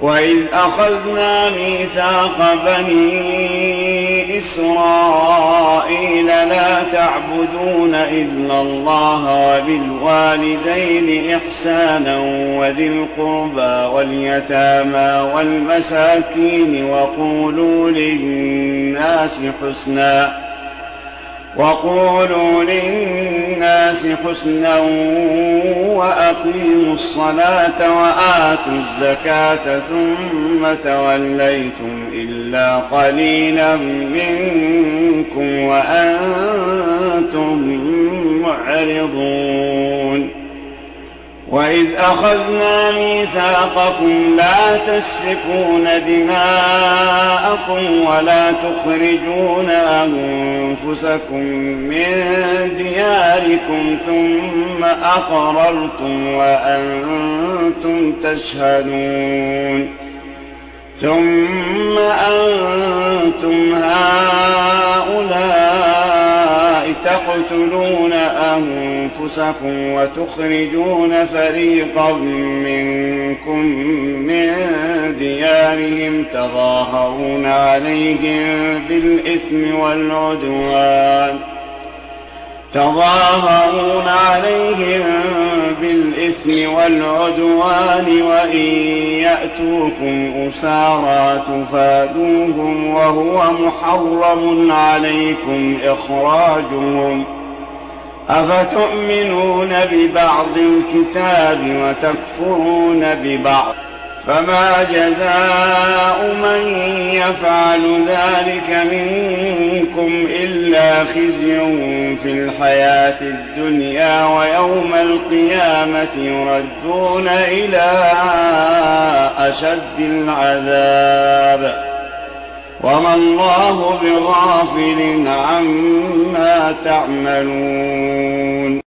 وإذ أخذنا ميثاق بني إسرائيل لا تعبدون إلا الله وبالوالدين إحسانا وذي القربى واليتامى والمساكين وقولوا للناس حسنا وأقيموا الصلاة وآتوا الزكاة ثم توليتم إلا قليلا منكم وأنتم معرضون. وإذ أخذنا ميثاقكم لا تسفكون دماءكم ولا تخرجون أنفسكم من دياركم ثم أقررتم وأنتم تشهدون. ثم أنتم هؤلاء تقتلون أنفسكم وتخرجون فريقا منكم من ديارهم تظاهرون عليهم بالإثم والعدوان وإن يأتوكم أسارى تفادوهم وهو محرم عليكم إخراجهم. أفتؤمنون ببعض الكتاب وتكفرون ببعض؟ فما جزاء من يفعل ذلك منكم إلا خزي في الحياة الدنيا ويوم القيامة يردون إلى أشد العذاب وما الله بغافل عما تعملون.